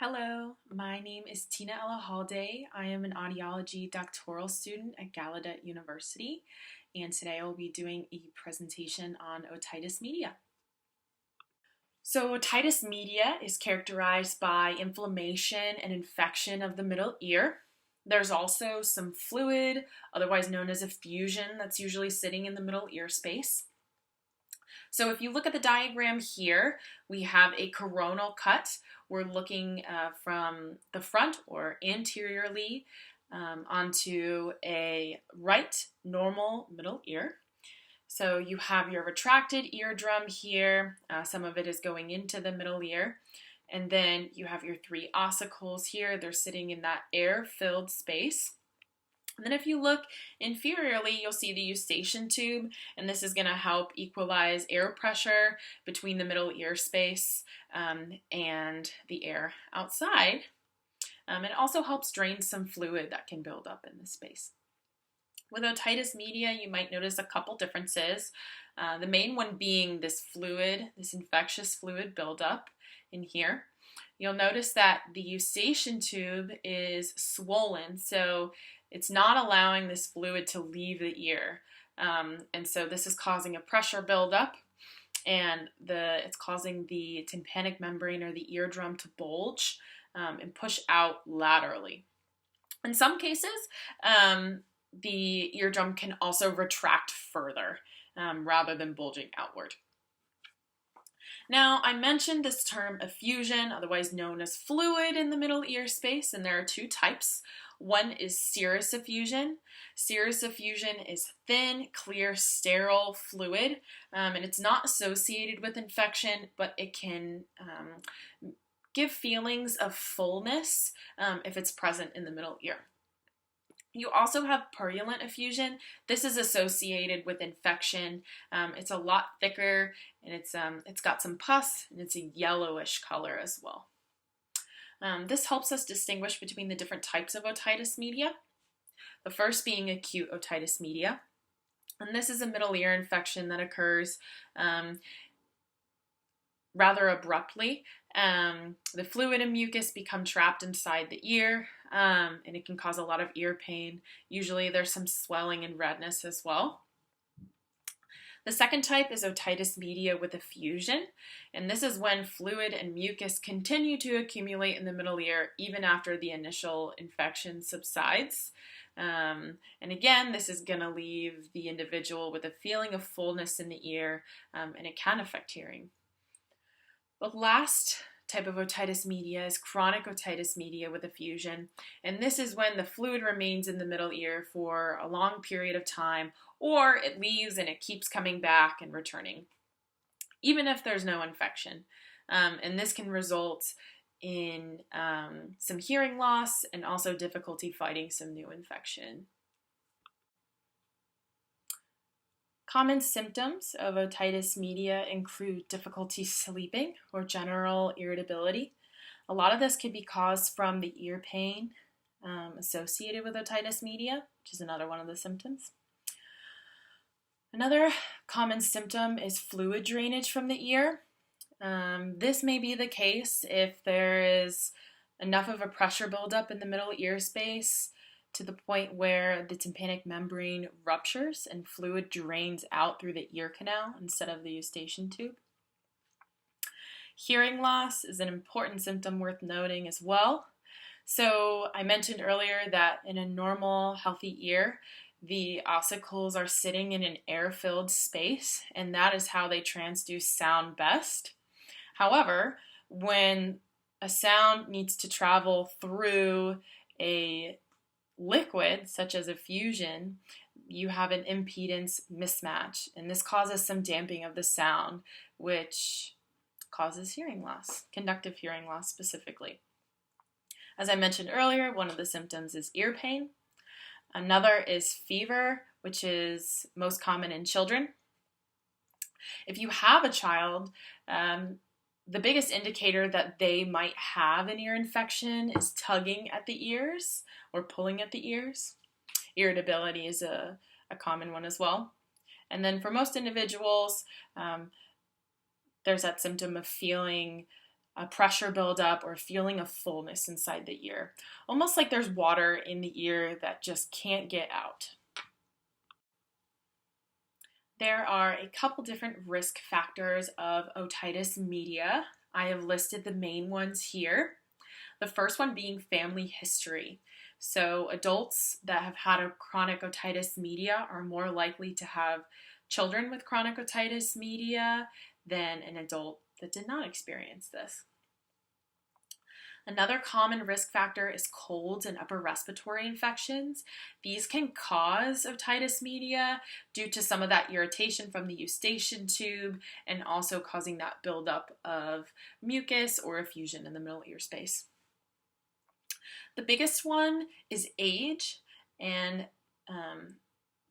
Hello, my name is Tina Elahalde. I am an audiology doctoral student at Gallaudet University, and today I will be doing a presentation on otitis media. So, otitis media is characterized by inflammation and infection of the middle ear. There's also some fluid, otherwise known as effusion, that's usually sitting in the middle ear space. So if you look at the diagram here, we have a coronal cut. We're looking from the front or anteriorly onto a right normal middle ear. So you have your retracted eardrum here. Some of it is going into the middle ear. And then you have your three ossicles here. They're sitting in that air-filled space. And then if you look inferiorly, you'll see the eustachian tube, and this is going to help equalize air pressure between the middle ear space and the air outside. It also helps drain some fluid that can build up in this space. With otitis media, you might notice a couple differences. The main one being this fluid, this infectious fluid buildup in here. You'll notice that the eustachian tube is swollen, so it's not allowing this fluid to leave the ear. And so this is causing a pressure buildup, and it's causing the tympanic membrane or the eardrum to bulge and push out laterally. In some cases, the eardrum can also retract further rather than bulging outward. Now, I mentioned this term effusion, otherwise known as fluid in the middle ear space, and there are two types. One is serous effusion. Serous effusion is thin, clear, sterile fluid, and it's not associated with infection, but it can give feelings of fullness if it's present in the middle ear. You also have purulent effusion. This is associated with infection. It's a lot thicker, and it's got some pus, and it's a yellowish color as well. This helps us distinguish between the different types of otitis media. The first being acute otitis media. And this is a middle ear infection that occurs rather abruptly. The fluid and mucus become trapped inside the ear, and it can cause a lot of ear pain. Usually there's some swelling and redness as well. The second type is otitis media with effusion, and this is when fluid and mucus continue to accumulate in the middle ear even after the initial infection subsides. And again, this is going to leave the individual with a feeling of fullness in the ear, and it can affect hearing. The last type of otitis media is chronic otitis media with effusion, and this is when the fluid remains in the middle ear for a long period of time, or it leaves and it keeps coming back and returning, even if there's no infection. And this can result in some hearing loss and also difficulty fighting some new infection. Common symptoms of otitis media include difficulty sleeping or general irritability. A lot of this could be caused from the ear pain associated with otitis media, which is another one of the symptoms. Another common symptom is fluid drainage from the ear. This may be the case if there is enough of a pressure buildup in the middle ear space to the point where the tympanic membrane ruptures and fluid drains out through the ear canal instead of the eustachian tube. Hearing loss is an important symptom worth noting as well. So I mentioned earlier that in a normal, healthy ear, the ossicles are sitting in an air-filled space, and that is how they transduce sound best. However, when a sound needs to travel through a liquid, such as effusion, you have an impedance mismatch, and this causes some damping of the sound, which causes hearing loss, conductive hearing loss specifically. As I mentioned earlier, one of the symptoms is ear pain. Another is fever, which is most common in children. If you have a child, the biggest indicator that they might have an ear infection is tugging at the ears or pulling at the ears. Irritability is a common one as well. And then for most individuals, there's that symptom of feeling a pressure buildup, or feeling of fullness inside the ear, almost like there's water in the ear that just can't get out. There are a couple different risk factors of otitis media. I have listed the main ones here. The first one being family history. So adults that have had a chronic otitis media are more likely to have children with chronic otitis media than an adult that did not experience this. Another common risk factor is colds and upper respiratory infections. These can cause otitis media due to some of that irritation from the eustachian tube and also causing that buildup of mucus or effusion in the middle ear space. The biggest one is age, and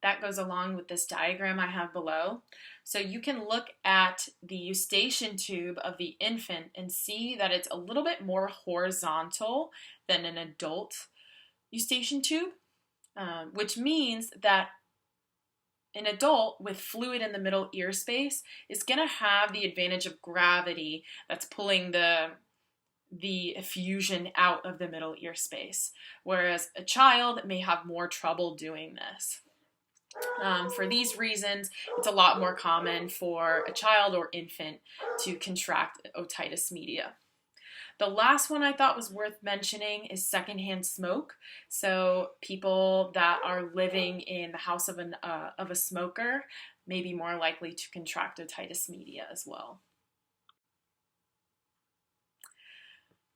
that goes along with this diagram I have below. So you can look at the eustachian tube of the infant and see that it's a little bit more horizontal than an adult eustachian tube, which means that an adult with fluid in the middle ear space is going to have the advantage of gravity that's pulling the effusion out of the middle ear space, whereas a child may have more trouble doing this. For these reasons, it's a lot more common for a child or infant to contract otitis media. The last one I thought was worth mentioning is secondhand smoke. So people that are living in the house of a smoker may be more likely to contract otitis media as well.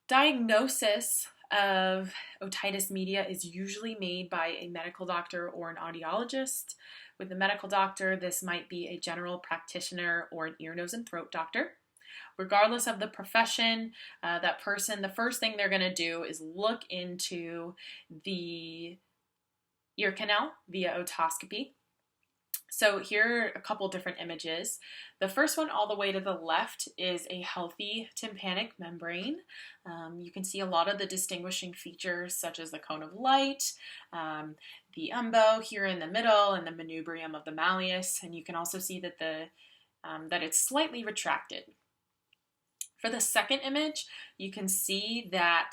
Diagnosis of otitis media is usually made by a medical doctor or an audiologist. With the medical doctor, this might be a general practitioner or an ear, nose, and throat doctor. Regardless of the profession, that person, the first thing they're going to do is look into the ear canal via otoscopy. So here are a couple different images. The first one all the way to the left is a healthy tympanic membrane. You can see a lot of the distinguishing features such as the cone of light, the umbo here in the middle, and the manubrium of the malleus, and you can also see that that it's slightly retracted. For the second image, you can see that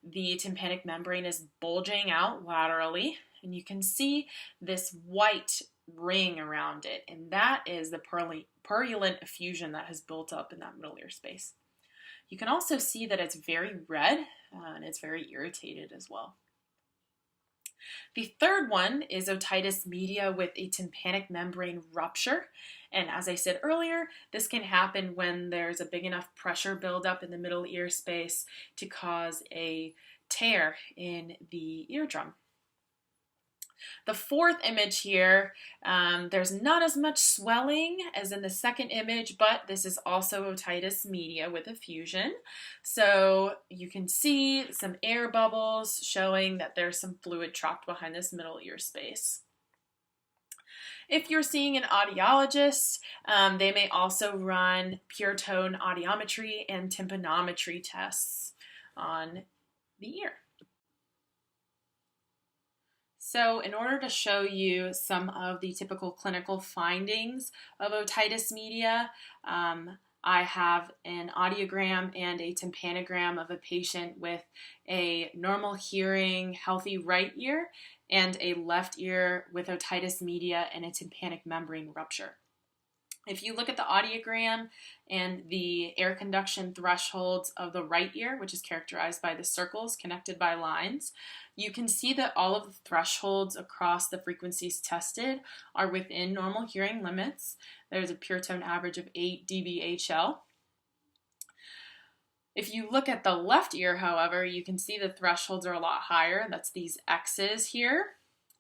the tympanic membrane is bulging out laterally, and you can see this white ring around it, and that is the purulent effusion that has built up in that middle ear space. You can also see that it's very red and it's very irritated as well. The third one is otitis media with a tympanic membrane rupture, and as I said earlier, this can happen when there's a big enough pressure buildup in the middle ear space to cause a tear in the eardrum. The fourth image here, there's not as much swelling as in the second image, but this is also otitis media with effusion. So you can see some air bubbles showing that there's some fluid trapped behind this middle ear space. If you're seeing an audiologist, they may also run pure tone audiometry and tympanometry tests on the ear. So in order to show you some of the typical clinical findings of otitis media, I have an audiogram and a tympanogram of a patient with a normal hearing, healthy right ear, and a left ear with otitis media and a tympanic membrane rupture. If you look at the audiogram and the air conduction thresholds of the right ear, which is characterized by the circles connected by lines, you can see that all of the thresholds across the frequencies tested are within normal hearing limits. There's a pure tone average of 8 dBHL. If you look at the left ear, however, you can see the thresholds are a lot higher. That's these X's here.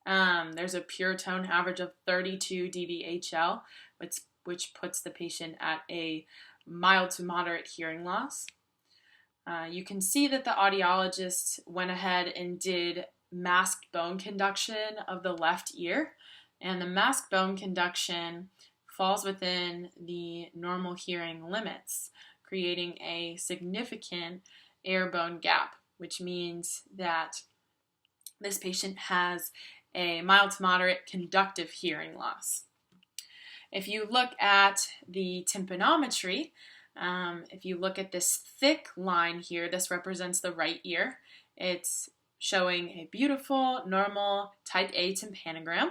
There's a pure tone average of 32 dBHL, which puts the patient at a mild to moderate hearing loss. You can see that the audiologist went ahead and did masked bone conduction of the left ear, and the masked bone conduction falls within the normal hearing limits, creating a significant air-bone gap, which means that this patient has a mild to moderate conductive hearing loss. If you look at the tympanometry, If you look at this thick line here, this represents the right ear. It's showing a beautiful, normal, type A tympanogram.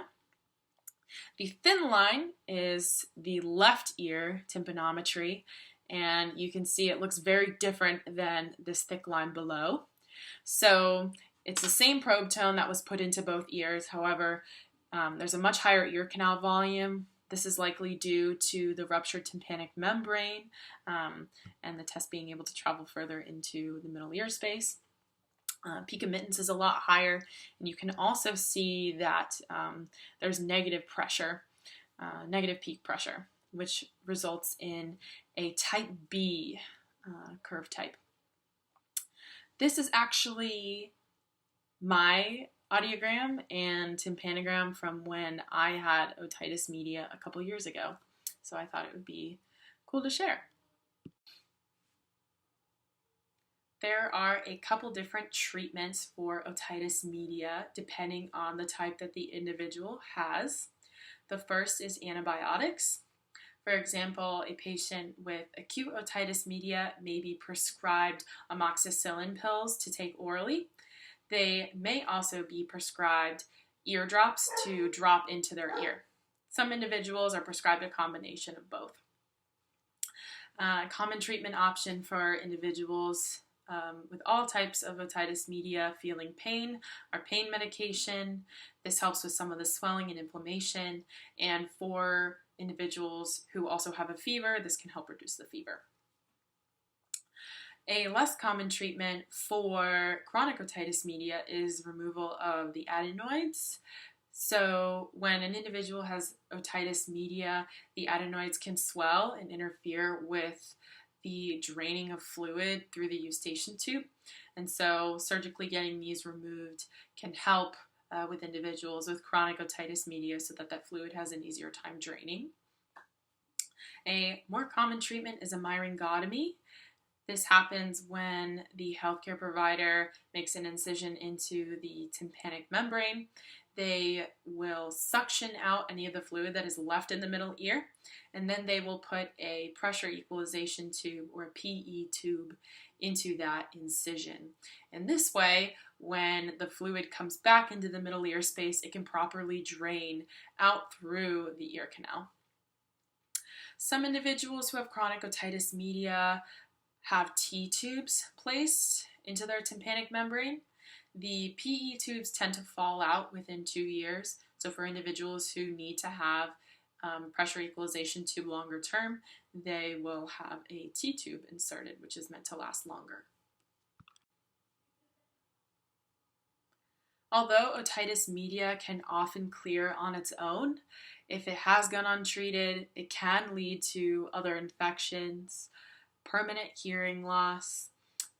The thin line is the left ear tympanometry, and you can see it looks very different than this thick line below. So it's the same probe tone that was put into both ears. However, there's a much higher ear canal volume. This is likely due to the ruptured tympanic membrane and the test being able to travel further into the middle ear space. Peak admittance is a lot higher, and you can also see that there's negative pressure, negative peak pressure, which results in a type B curve type. This is actually my audiogram and tympanogram from when I had otitis media a couple years ago, so I thought it would be cool to share. There are a couple different treatments for otitis media depending on the type that the individual has. The first is antibiotics. For example, a patient with acute otitis media may be prescribed amoxicillin pills to take orally. They may also be prescribed eardrops to drop into their ear. Some individuals are prescribed a combination of both. Common treatment option for individuals with all types of otitis media feeling pain are pain medication. This helps with some of the swelling and inflammation. And for individuals who also have a fever, this can help reduce the fever. A less common treatment for chronic otitis media is removal of the adenoids. So when an individual has otitis media, the adenoids can swell and interfere with the draining of fluid through the eustachian tube. And so surgically getting these removed can help with individuals with chronic otitis media so that fluid has an easier time draining. A more common treatment is a myringotomy. This happens when the healthcare provider makes an incision into the tympanic membrane. They will suction out any of the fluid that is left in the middle ear, and then they will put a pressure equalization tube or a PE tube into that incision. And this way, when the fluid comes back into the middle ear space, it can properly drain out through the ear canal. Some individuals who have chronic otitis media have T-tubes placed into their tympanic membrane. The PE tubes tend to fall out within 2 years. So for individuals who need to have pressure equalization tube longer term, they will have a T-tube inserted, which is meant to last longer. Although otitis media can often clear on its own, if it has gone untreated, it can lead to other infections, permanent hearing loss.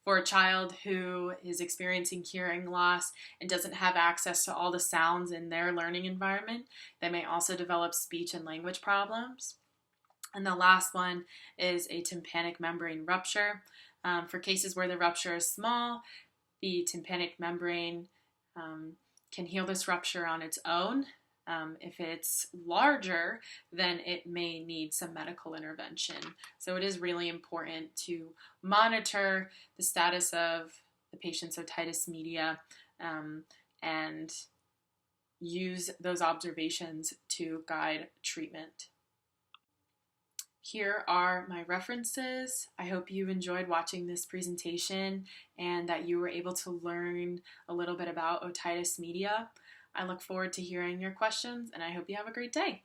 For a child who is experiencing hearing loss and doesn't have access to all the sounds in their learning environment, they may also develop speech and language problems. And the last one is a tympanic membrane rupture. For cases where the rupture is small, the tympanic membrane can heal this rupture on its own. If it's larger, then it may need some medical intervention. So it is really important to monitor the status of the patient's otitis media and use those observations to guide treatment. Here are my references. I hope you enjoyed watching this presentation and that you were able to learn a little bit about otitis media. I look forward to hearing your questions, and I hope you have a great day.